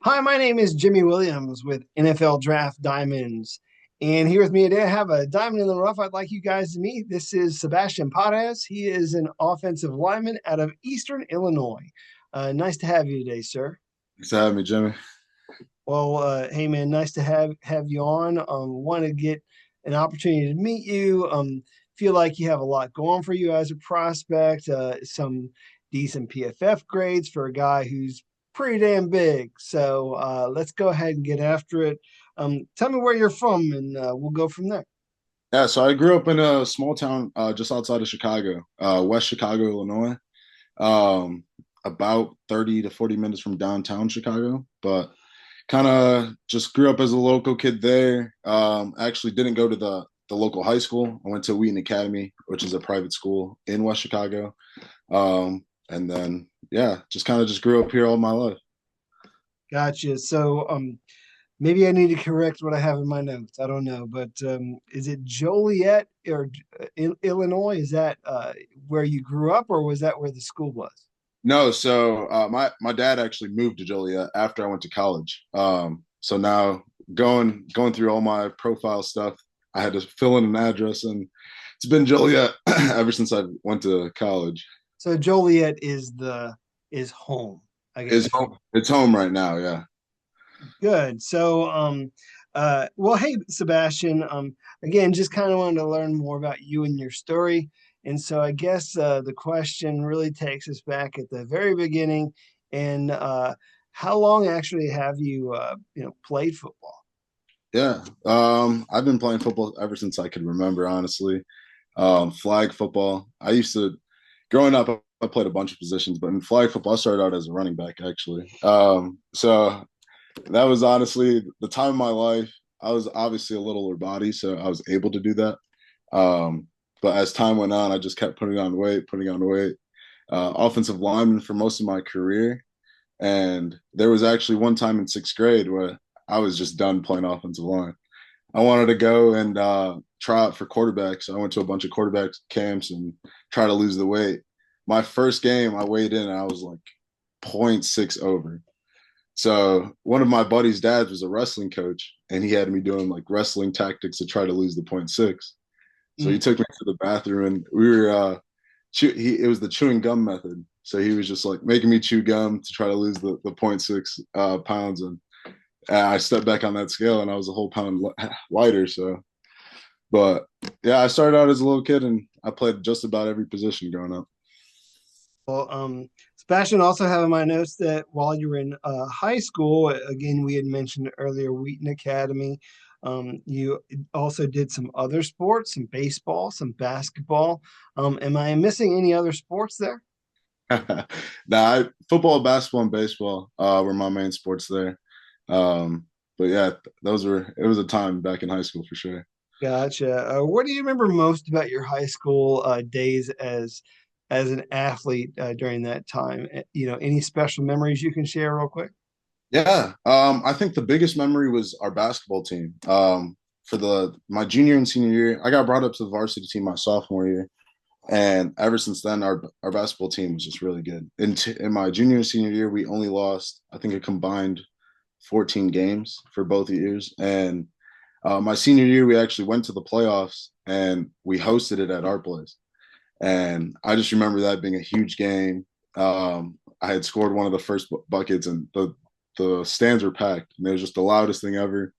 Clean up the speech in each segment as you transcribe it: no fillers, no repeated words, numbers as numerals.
Hi, my name is Jimmy Williams with NFL Draft Diamonds. And here with me today, I have a diamond in the rough I'd like you guys to meet. This is Sebastian Pares. He is an offensive lineman out of Eastern Illinois. Nice to have you today, sir. Thanks for having me, Jimmy. Well, hey man, nice to have you on. Want to get an opportunity to meet you. Feel like you have a lot going for you as a prospect. Some decent PFF grades for a guy who's pretty damn big. So let's go ahead and get after it. Tell me where you're from, and we'll go from there. Yeah, so I grew up in a small town just outside of Chicago, West Chicago, Illinois. Um, about 30 to 40 minutes from downtown Chicago, but kind of just grew up as a local kid there. Actually didn't go to the local high school. I went to Wheaton Academy, which is a private school in West Chicago. And then yeah, just kind of just grew up here all my life. Gotcha. So maybe I need to correct what I have in my notes. I don't know, but is it Joliet or Illinois? Is that where you grew up, or was that where the school was? No, so my dad actually moved to Joliet after I went to college. So now going through all my profile stuff, I had to fill in an address, and it's been Joliet ever since I went to college. So Joliet is home, I It's guess. home. It's home right now. Yeah. Good. So well, hey Sebastian, again, just kind of wanted to learn more about you and your story. And so I guess the question really takes us back at the very beginning. And how long actually have you played football? Yeah. I've been playing football ever since I could remember, honestly. Flag football. I used to, growing up, I played a bunch of positions, but in flag football, I started out as a running back, actually. So that was honestly the time of my life. I was obviously a littler body, so I was able to do that. But as time went on, I just kept putting on weight. Offensive lineman for most of my career. And there was actually one time in sixth grade where I was just done playing offensive line. I wanted to go and try out for quarterbacks. So I went to a bunch of quarterback camps and try to lose the weight. My first game, I weighed in and I was like zero point 0.6 over. So one of my buddy's dads was a wrestling coach, and he had me doing like wrestling tactics to try to lose the zero point 0.6. So he Mm. took me to the bathroom, and we were it was the chewing gum method. So he was just like making me chew gum to try to lose the zero point 0.6 pounds, and I stepped back on that scale, and I was a whole pound lighter. So, but yeah, I started out as a little kid, and I played just about every position growing up. Well, Sebastian, also have in my notes that while you were in high school, again, we had mentioned earlier Wheaton Academy. You also did some other sports, some baseball, some basketball. Am I missing any other sports there? Football, basketball, and baseball were my main sports there. But yeah, those were it was a time back in high school for sure. Gotcha. What do you remember most about your high school days as an athlete during that time? Any special memories you can share real quick? Yeah, I think the biggest memory was our basketball team. For the my junior and senior year, I got brought up to the varsity team my sophomore year, and ever since then, our basketball team was just really good. In my junior and senior year, we only lost, I think, a combined 14 games for both years. And my senior year, we actually went to the playoffs and we hosted it at our place. And I just remember that being a huge game. I had scored one of the first buckets, and the stands were packed, and it was just the loudest thing ever.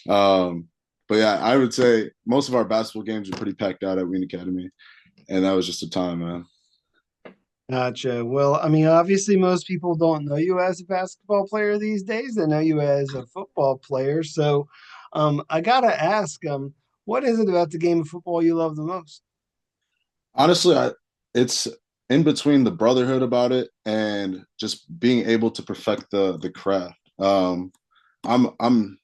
Um, but yeah, I would say most of our basketball games were pretty packed out at Wien Academy, and that was just a time, man. Gotcha. Well, I mean, obviously, most people don't know you as a basketball player these days. They know you as a football player. So, I gotta ask, what is it about the game of football you love the most? Honestly, it's in between the brotherhood about it and just being able to perfect the craft. I'm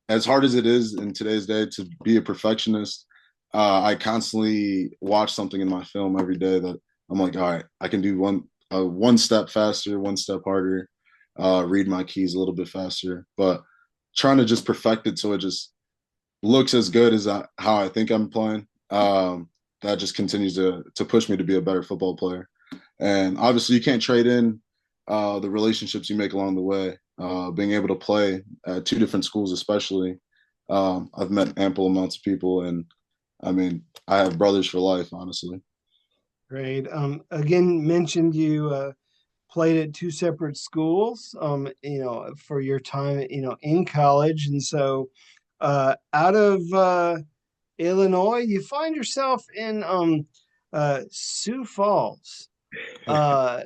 as hard as it is in today's day to be a perfectionist. I constantly watch something in my film every day that I'm like, all right, I can do one step faster, one step harder, read my keys a little bit faster, but trying to just perfect it so it just looks as good as how I think I'm playing. That just continues to push me to be a better football player. And obviously, you can't trade in the relationships you make along the way, being able to play at two different schools, especially. I've met ample amounts of people, and I mean, I have brothers for life, honestly. Great. Again, mentioned you played at two separate schools, for your time, in college. And so out of Illinois, you find yourself in Sioux Falls.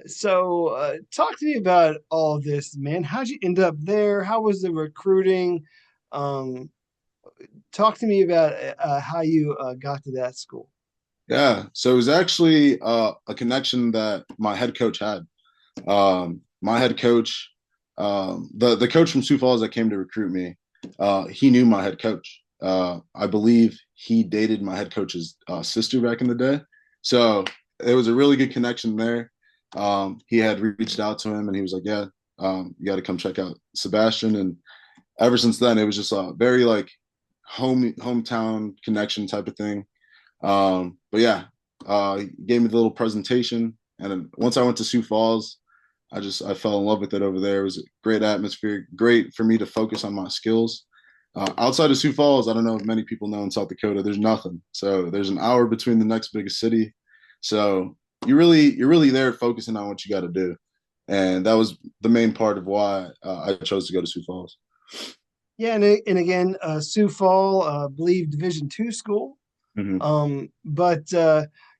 So talk to me about all of this, man. How'd you end up there? How was the recruiting? Um, Talk to me about how you got to that school. Yeah, so it was actually a connection that my head coach had. My head coach, the coach from Sioux Falls that came to recruit me, he knew my head coach. I believe he dated my head coach's sister back in the day, so it was a really good connection there. He had reached out to him, and he was like, "Yeah, you got to come check out Sebastian." And ever since then, it was just a very like hometown connection type of thing. But yeah, he gave me the little presentation, and then once I went to Sioux Falls, I fell in love with it over there. It was a great atmosphere, great for me to focus on my skills. Outside of Sioux Falls, I don't know if many people know in South Dakota, there's nothing. So there's an hour between the next biggest city. So you're really there focusing on what you got to do, and that was the main part of why I chose to go to Sioux Falls. Yeah, and again, Sioux Falls, believe Division II school. Mm-hmm. But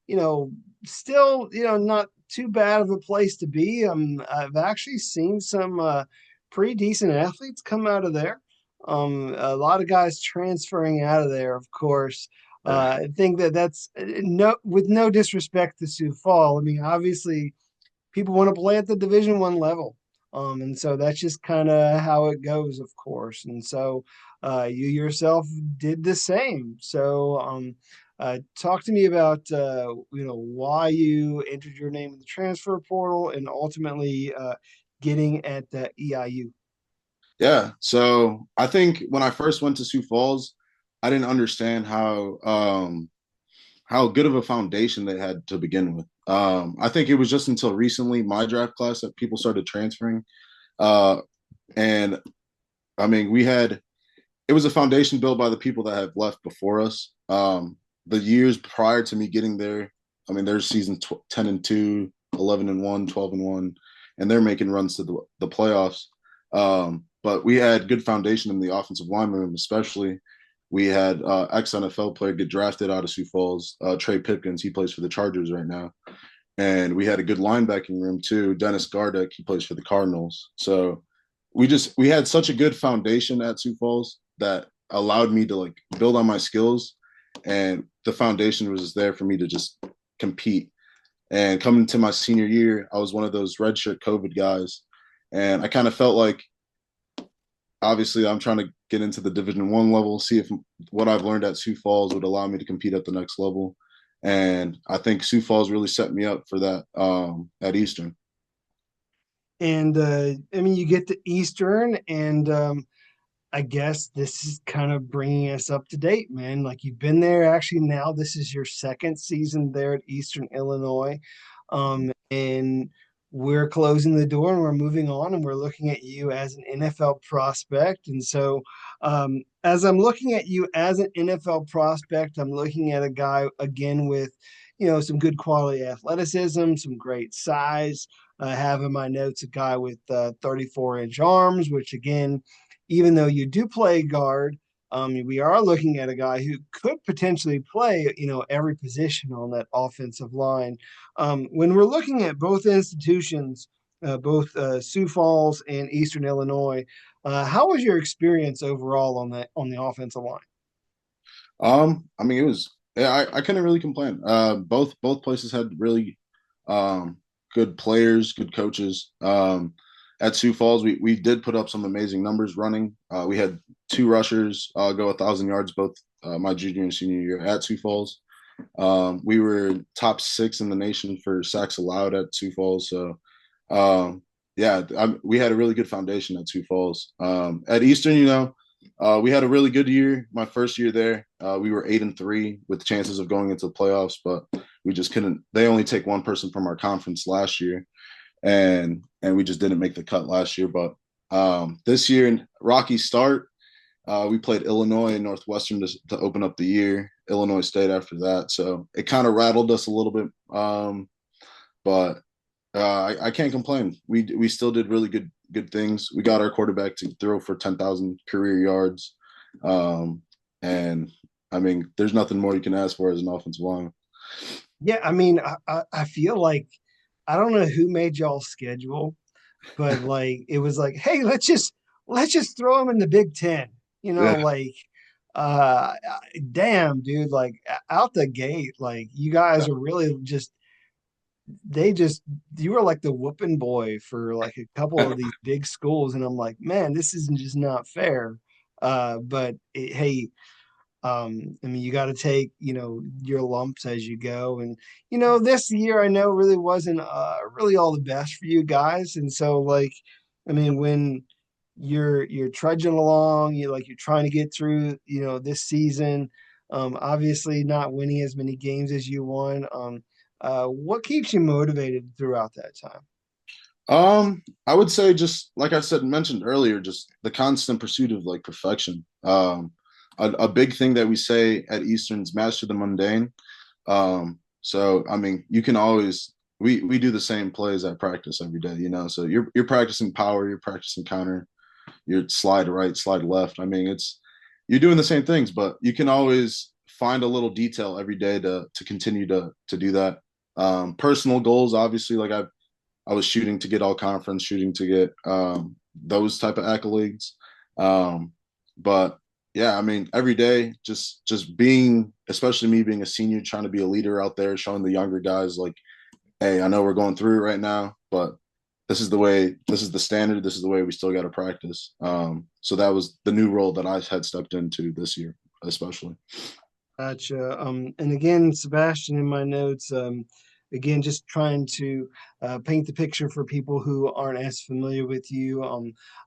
you know, still, not too bad of a place to be. I've actually seen some pretty decent athletes come out of there. A lot of guys transferring out of there, of course. I think that's no, with no disrespect to Sioux Falls. I mean, obviously, people want to play at the Division I level. And so that's just kind of how it goes, of course. And so you yourself did the same. So talk to me about why you entered your name in the transfer portal and ultimately getting at the EIU. Yeah. So I think when I first went to Sioux Falls, I didn't understand how good of a foundation they had to begin with. I think it was just until recently, my draft class, that people started transferring. Uh, and I mean, it was a foundation built by the people that have left before us. The years prior to me getting there, I mean, there's season 10-2, 11-1, 12-1, and they're making runs to the playoffs. But we had good foundation in the offensive line room, especially. We had ex NFL player get drafted out of Sioux Falls, Trey Pipkins. He plays for the Chargers right now, and we had a good linebacking room too. Dennis Gardeck, he plays for the Cardinals. So we had such a good foundation at Sioux Falls that allowed me to like build on my skills, and the foundation was there for me to just compete. And coming to my senior year, I was one of those redshirt COVID guys, and I kind of felt like obviously I'm trying to get into the Division I level, see if what I've learned at Sioux Falls would allow me to compete at the next level. And I think Sioux Falls really set me up for that at Eastern. And I mean, you get to Eastern, and I guess this is kind of bringing us up to date, man. Like you've been there actually now. This is your second season there at Eastern Illinois. And we're closing the door and we're moving on and we're looking at you as an NFL prospect. And so, as I'm looking at you as an NFL prospect, I'm looking at a guy again with, some good quality athleticism, some great size. I have in my notes a guy with 34-inch arms, which again, even though you do play guard, we are looking at a guy who could potentially play, every position on that offensive line. When we're looking at both institutions, both Sioux Falls and Eastern Illinois, how was your experience overall on the offensive line? I mean, it was yeah, I couldn't really complain. Both places had really good players, good coaches. At Sioux Falls, we did put up some amazing numbers running. We had two rushers go 1,000 yards both my junior and senior year at Sioux Falls. We were top 6 in the nation for sacks allowed at Sioux Falls. So yeah, we had a really good foundation at Sioux Falls. At Eastern, we had a really good year. My first year there, we were 8-3 with chances of going into the playoffs, but we just couldn't. They only take one person from our conference last year, and we just didn't make the cut last year. But this year, rocky start. We played Illinois and Northwestern to open up the year. Illinois State after that, so it kind of rattled us a little bit. But I can't complain. We still did really good things. We got our quarterback to throw for 10,000 career yards, and I mean, there's nothing more you can ask for as an offensive lineman. Yeah, I mean, I feel like I don't know who made y'all schedule, but like it was like, hey, let's just throw him in the Big Ten. You know, Yeah, like uh damn, dude, like out the gate, like you guys are really just they just you were like the whooping boy for like a couple of these big schools, and I'm like, man, this isn't just not fair. But hey, I mean, you got to take, your lumps as you go. And, this year I know really wasn't really all the best for you guys. And so like, I mean, when you're trudging along, you're trying to get through, this season, obviously not winning as many games as you won. What keeps you motivated throughout that time? I would say just like I said mentioned earlier, just the constant pursuit of like perfection. A big thing that we say at Eastern is master the mundane. So I mean, you can always we do the same plays at practice every day, So you're practicing power, you're practicing counter, you're slide right, slide left. I mean, it's you're doing the same things, but you can always find a little detail every day to continue to do that. Personal goals, obviously, like I was shooting to get all conference, shooting to get those type of accolades. But yeah, I mean, every day, just being, especially me being a senior, trying to be a leader out there, showing the younger guys like, hey, I know we're going through it right now, but this is the way, this is the standard, this is the way we still got to practice. So that was the new role that I had stepped into this year, especially. Gotcha. And again, Sebastian, in my notes, again, just trying to paint the picture for people who aren't as familiar with you.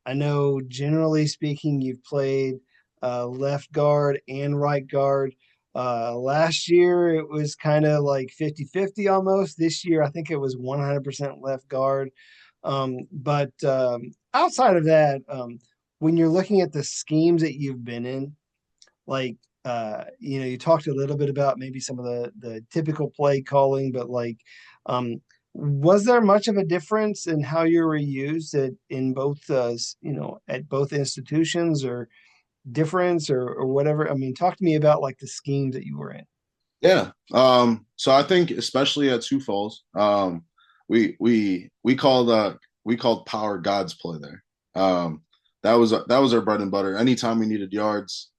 I know, generally speaking, you've played left guard and right guard. Last year, it was kind of like 50-50 almost. This year, I think it was 100% left guard. But outside of that, when you're looking at the schemes that you've been in, like you talked a little bit about maybe some of the typical play calling, but like was there much of a difference in how you were used in both at both institutions, or difference, or whatever? I mean, talk to me about like the schemes that you were in. Yeah. So I think especially at Sioux Falls, we called we called power God's play there. That was our bread and butter. Anytime we needed yards,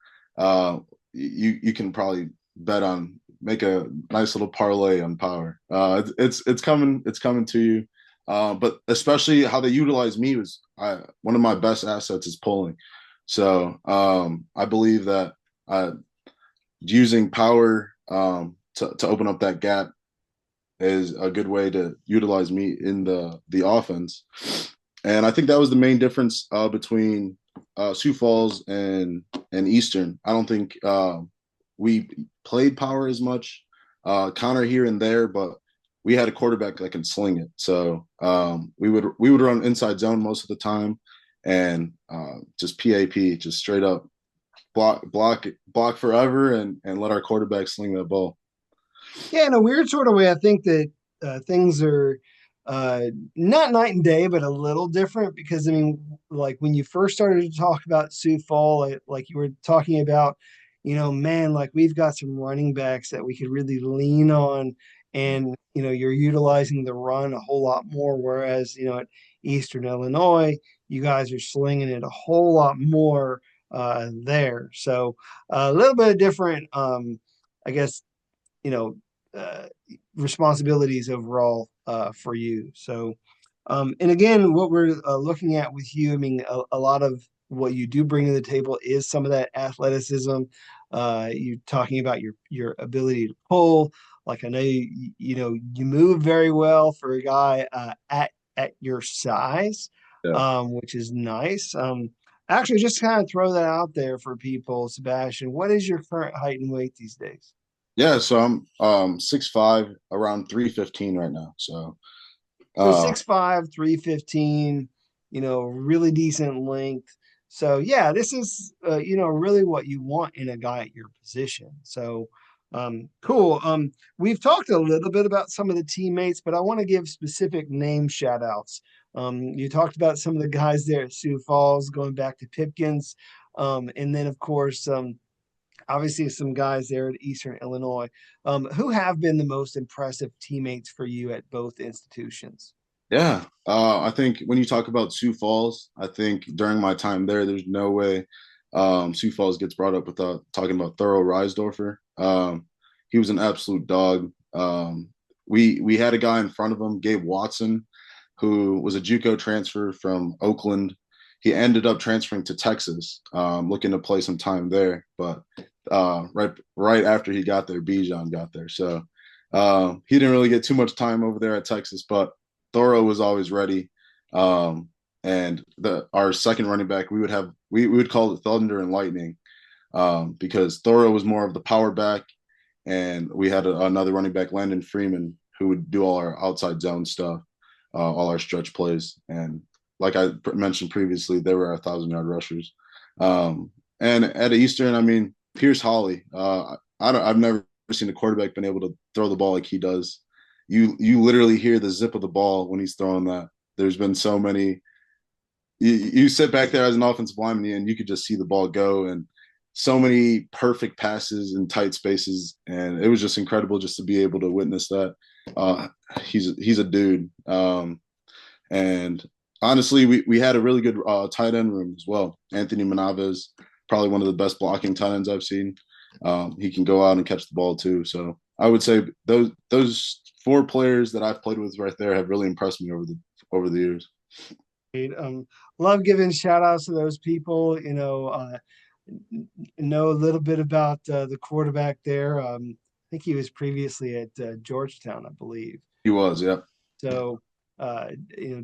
you can probably bet on make a nice little parlay on power. It's coming to you. But especially how they utilize me was one of my best assets is pulling. So I believe that using power to open up that gap is a good way to utilize me in the offense. And I think that was the main difference between Sioux Falls and Eastern. I don't think we played power as much, counter here and there, but we had a quarterback that can sling it. So we would run inside zone most of the time, and just PAP, just straight up block forever, and let our quarterback sling that ball. Yeah, in a weird sort of way, I think that things are not night and day, but a little different because I mean, like when you first started to talk about Sioux Fall, like you were talking about, man, like we've got some running backs that we could really lean on, and you're utilizing the run a whole lot more. Whereas, at Eastern Illinois, you guys are slinging it a whole lot more there. So a little bit of different, I guess you know uh, responsibilities overall for you. So, and again, what we're looking at with you, I mean, a lot of what you do bring to the table is some of that athleticism. You talking about your ability to pull. Like I know you move very well for a guy at your size, Yeah. which is nice. Actually, just kind of throw that out there for people, Sebastian. What is your current height and weight these days? Yeah, so I'm 6'5", around 315 right now. So So Uh, 6'5", 315, really decent length. So yeah, this is really what you want in a guy at your position. So cool. We've talked a little bit about some of the teammates, but I want to give specific name shout outs. You talked about some of the guys there at Sioux Falls, going back to Pipkins. And then of course, obviously some guys there at Eastern Illinois. Who have been the most impressive teammates for you at both institutions? yeah, I think when you talk about Sioux Falls, I think during my time there, there's no way Sioux Falls gets brought up without talking about Thurl Reisdorfer. He was an absolute dog. We had a guy in front of him, Gabe Watson, who was a JUCO transfer from Oakland. He ended up transferring to Texas, looking to play some time there. But right after he got there, Bijan got there. So he didn't really get too much time over there at Texas, but Thorough was always ready. And our second running back, we would call it Thunder and Lightning, because Thorough was more of the power back, and we had another running back, Landon Freeman, who would do all our outside zone stuff, all our stretch plays, and like I mentioned previously, they were our 1,000-yard rushers. And at Eastern, I mean, Pierce Holly. I've never seen a quarterback been able to throw the ball like he does. You literally hear the zip of the ball when he's throwing that. There's been so many. You sit back there as an offensive lineman and you could just see the ball go, and so many perfect passes in tight spaces, and it was just incredible just to be able to witness that. Uh, he's a dude, and honestly, we had a really good tight end room as well. Anthony Manaves, probably one of the best blocking tight ends I've seen. He can go out and catch the ball too. So I would say those four players that I've played with right there have really impressed me over the years. Love giving shout outs to those people. Know a little bit about the quarterback there. I think he was previously at Georgetown, I believe. He was, yeah. So,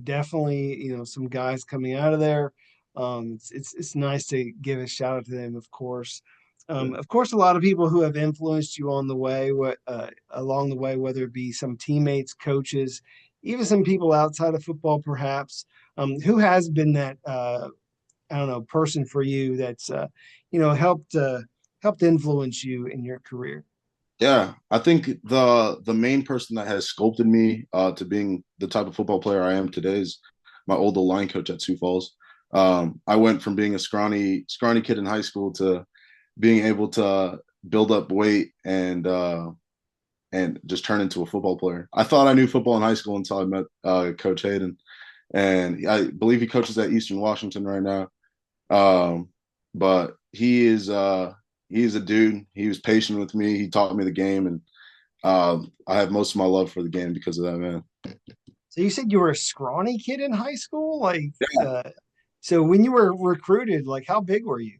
definitely, some guys coming out of there. It's nice to give a shout out to them, of course. Of course, a lot of people who have influenced you on the way, along the way, whether it be some teammates, coaches, even some people outside of football, perhaps. Who has been that I don't know person for you that's helped influence you in your career? Yeah, I think the main person that has sculpted me to being the type of football player I am today is my old line coach at Sioux Falls. I went from being a scrawny kid in high school to being able to build up weight and just turn into a football player. I thought I knew football in high school until I met Coach Hayden, and I believe he coaches at Eastern Washington right now. But he's a dude. He was patient with me. He taught me the game, and I have most of my love for the game because of that, man. So you said you were a scrawny kid in high school, Yeah. so when you were recruited, like how big were you?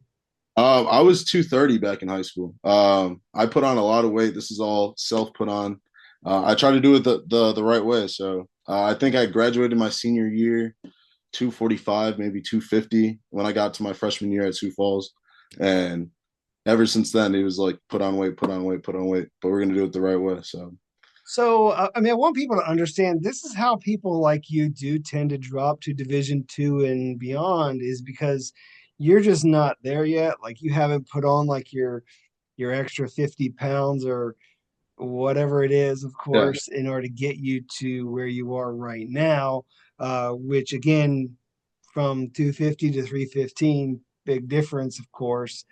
I was 230 back in high school. I put on a lot of weight. This is all self put on. I try to do it the right way. So I think I graduated my senior year 245, maybe 250 when I got to my freshman year at Sioux Falls, and ever since then it was like put on weight, put on weight, put on weight. But we're gonna do it the right way. So So, I mean, I want people to understand this is how people like you do tend to drop to Division II and beyond, is because you're just not there yet. Like you haven't put on like your extra 50 pounds or whatever it is, of yeah, course, in order to get you to where you are right now, which again, from 250 to 315, big difference, of course.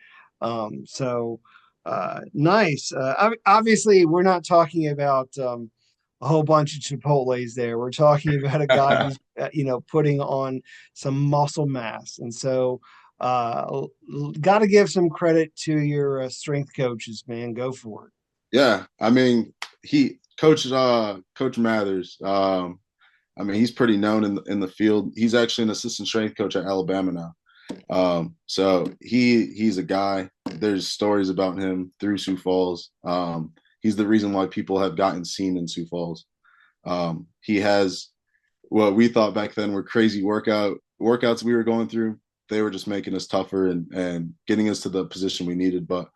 Nice. Obviously, we're not talking about a whole bunch of Chipotle's there. We're talking about a guy who's, putting on some muscle mass. And so, got to give some credit to your strength coaches, man. Go for it. yeah. I mean, he Coach Mathers. I mean, he's pretty known in the field. He's actually an assistant strength coach at Alabama now. So he's a guy. There's stories about him through Sioux Falls. He's the reason why people have gotten seen in Sioux Falls. He has what we thought back then were crazy workouts we were going through. They were just making us tougher and getting us to the position we needed. But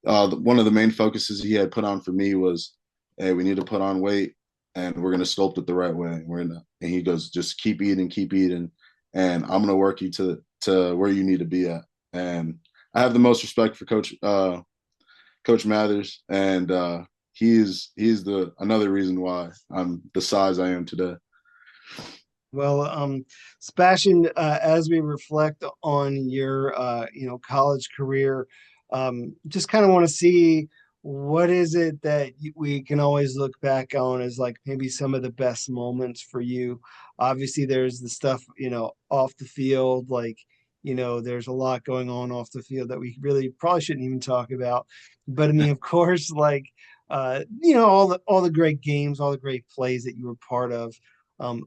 one of the main focuses he had put on for me was, hey, we need to put on weight. and we're gonna sculpt it the right way. And he goes, just keep eating, and I'm gonna work you to where you need to be at. And I have the most respect for Coach Mathers, and he's the another reason why I'm the size I am today. Well, Sebastian, as we reflect on your, college career, just kind of want to see what is it that we can always look back on as like maybe some of the best moments for you. Obviously, there's the stuff, off the field, like, there's a lot going on off the field that we really probably shouldn't even talk about. But I mean, of course, like, all the great games, all the great plays that you were part of.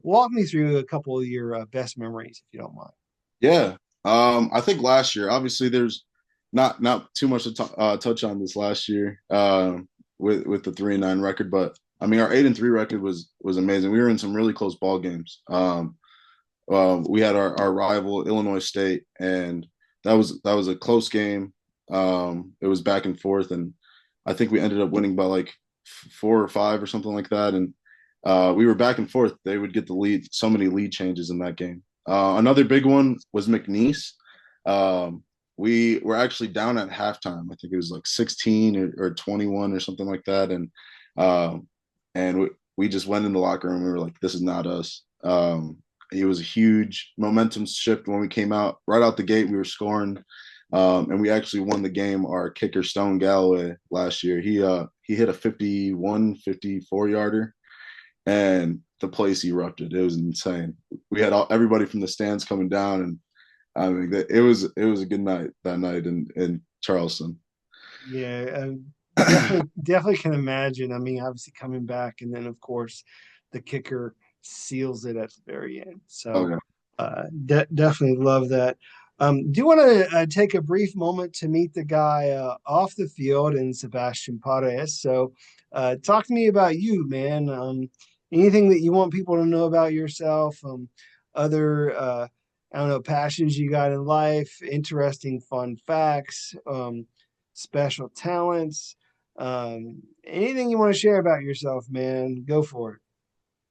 Walk me through a couple of your best memories, if you don't mind. Yeah. I think last year, obviously, there's not too much to touch on this last year with the 3-9 record, but I mean, our 8-3 record was amazing. We were in some really close ball games. We had our rival Illinois State, and that was a close game. It was back and forth, and I think we ended up winning by like 4 or 5 or something like that. And we were back and forth. They would get the lead, so many lead changes in that game. Another big one was McNeese. We were actually down at halftime. I think it was like 16 or 21 or something like that. And we just went in the locker room. We were like, this is not us. It was a huge momentum shift when we came out. Right out the gate, we were scoring. And we actually won the game. Our kicker, Stone Galloway, last year, he hit a 51, 54-yarder, and the place erupted. It was insane. We had everybody from the stands coming down, and I mean, it was a good night that night in Charleston. Yeah, definitely can imagine. I mean, obviously coming back, and then of course the kicker seals it at the very end. Oh So yeah, definitely love that. Do you want to take a brief moment to meet the guy off the field in Sebastian Pares? So, talk to me about you, man. Anything that you want people to know about yourself? Other, I don't know, passions you got in life, interesting, fun facts, special talents, anything you want to share about yourself, man. Go for it.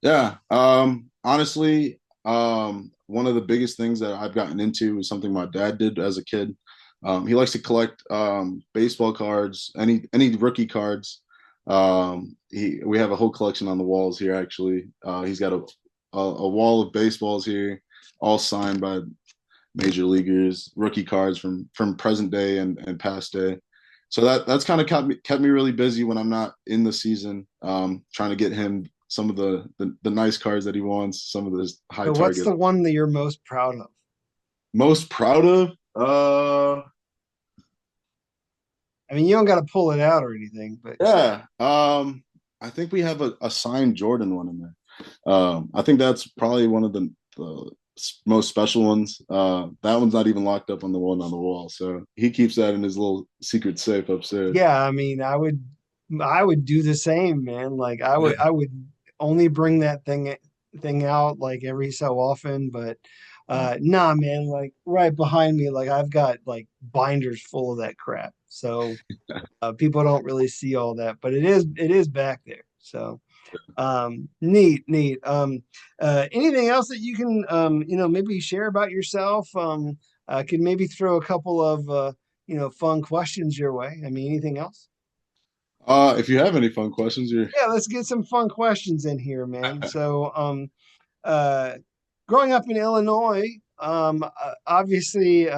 yeah. Honestly, one of the biggest things that I've gotten into is something my dad did as a kid. He likes to collect baseball cards, any rookie cards. We have a whole collection on the walls here. Actually, he's got a wall of baseballs here, all signed by major leaguers, rookie cards from present day and past day. So that's kind of kept me really busy when I'm not in the season. Trying to get him some of the nice cards that he wants, some of the high So, what's target. the one that you're most proud of? Most proud of? I mean, you don't got to pull it out or anything, but Yeah. I think we have a signed Jordan one in there. I think that's probably one of the most special ones. That one's not even locked up on the one on the wall, so he keeps that in his little secret safe upstairs. yeah, I mean, I would do the same, man. Like I would only bring that thing out like every so often, but nah, man, like right behind me, like I've got like binders full of that crap. So people don't really see all that, but it is back there. So neat. Anything else that you can maybe share about yourself? I could maybe throw a couple of fun questions your way. I mean, anything else? If you have any fun questions, you're Yeah, let's get some fun questions in here, man. So, uh, growing up in Illinois, obviously,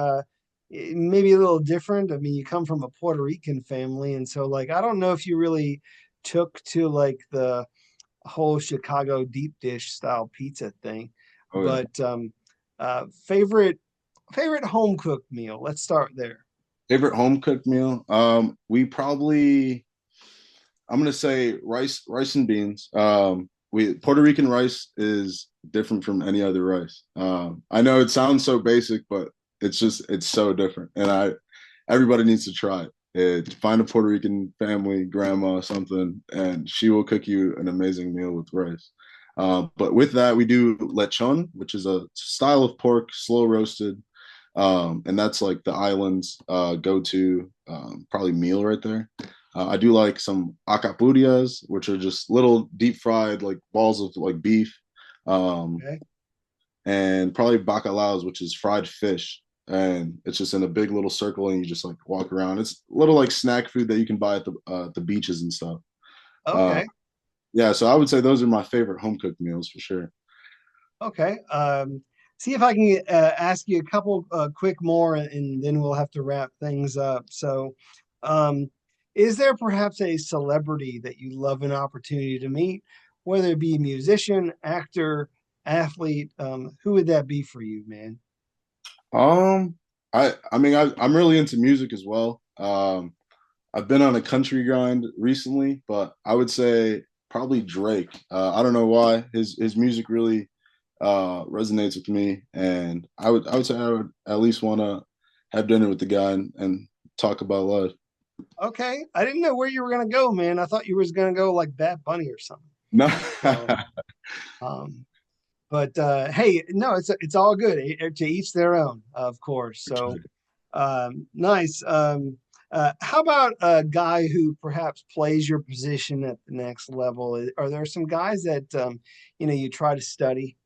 maybe a little different. I mean, you come from a Puerto Rican family, and so like I don't know if you really took to like the whole Chicago deep dish style pizza thing, oh yeah. but favorite home cooked meal. Let's start there. Favorite home cooked meal? We probably I'm gonna say rice and beans. We Puerto Rican rice is different from any other rice. I know it sounds so basic, but it's so different, and I everybody needs to try it. Find a Puerto Rican family, grandma, something, and she will cook you an amazing meal with rice. But with that, we do lechon, which is a style of pork, slow roasted, and that's like the island's go-to probably meal right there. I do like some acapurias, which are just little deep fried like balls of like beef, um, Okay. and probably bacalaos, which is fried fish. And it's just in a big little circle, and you just like walk around. It's a little like snack food that you can buy at the beaches and stuff. Uh, Okay. yeah, so I would say those are my favorite home cooked meals for sure. Okay. See if I can ask you a couple quick more, and then we'll have to wrap things up. So, um, is there perhaps a celebrity that you love an opportunity to meet, whether it be a musician, actor, athlete? Who would that be for you, man? Um, I'm really into music as well. I've been on a country grind recently, but I would say probably Drake. I don't know why his music really resonates with me, and I would say I would at least want to have dinner with the guy and talk about life. Okay. I didn't know where you were gonna go, man. I thought you was gonna go like Bad Bunny or something. No, So, um, but hey, no, it's all good. To each their own, of course. So nice. How about a guy who perhaps plays your position at the next level? Are there some guys that you try to study?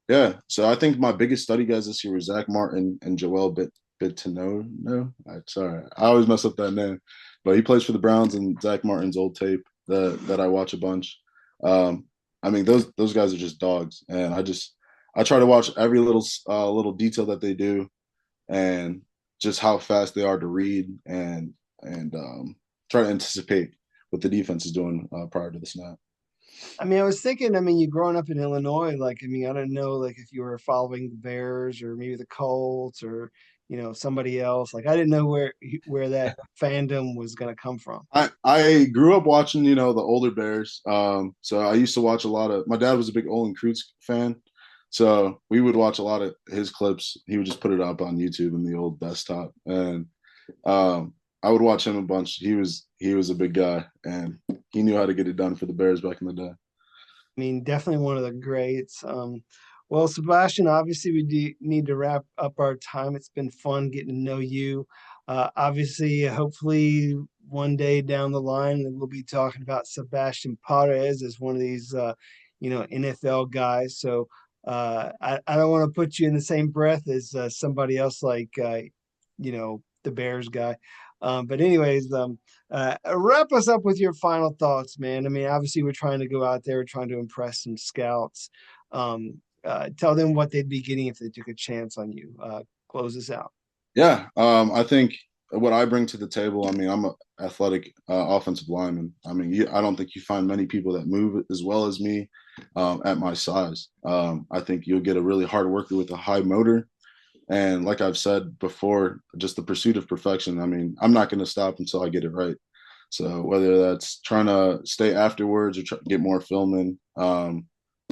yeah. So I think my biggest study guys this year were Zach Martin and Joel Bitonio. No, sorry, I always mess up that name, but he plays for the Browns and Zach Martin's old tape that I watch a bunch. Um, I mean those guys are just dogs, and I try to watch every little detail that they do, and just how fast they are to read and try to anticipate what the defense is doing prior to the snap. I mean, I was thinking, I mean, you growing up in Illinois, like, I mean, I don't know, like if you were following the Bears or maybe the Colts or, somebody else. Like, I didn't know where that fandom was going to come from. I grew up watching, the older Bears. So I used to watch a lot of. My dad was a big Olin Kreutz fan, so we would watch a lot of his clips. He would just put it up on YouTube in the old desktop, and I would watch him a bunch. He was a big guy, and he knew how to get it done for the Bears back in the day. I mean, definitely one of the greats. Well, Sebastian, obviously we need to wrap up our time. It's been fun getting to know you. Obviously, hopefully one day down the line we'll be talking about Sebastian Pares as one of these, NFL guys. So I don't want to put you in the same breath as somebody else like, the Bears guy. But anyways, wrap us up with your final thoughts, man. I mean, obviously, we're trying to go out there, we're trying to impress some scouts. Tell them what they'd be getting if they took a chance on you. Close us out. Yeah, I think what I bring to the table. I mean, I'm an athletic offensive lineman. I mean, I don't think you find many people that move as well as me at my size. I think you'll get a really hard worker with a high motor. And like I've said before, just the pursuit of perfection. I mean, I'm not going to stop until I get it right. So whether that's trying to stay afterwards or try to get more filming, I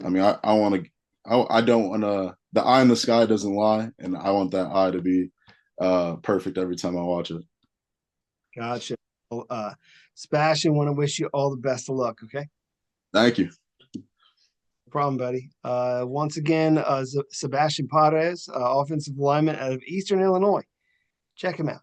mean, I want to. I don't want to. The eye in the sky doesn't lie, and I want that eye to be perfect every time I watch it. Gotcha. Well, Sebastian, want to wish you all the best of luck. Okay. Thank you. No problem, buddy. Once again, Sebastian Pares, offensive lineman out of Eastern Illinois. Check him out.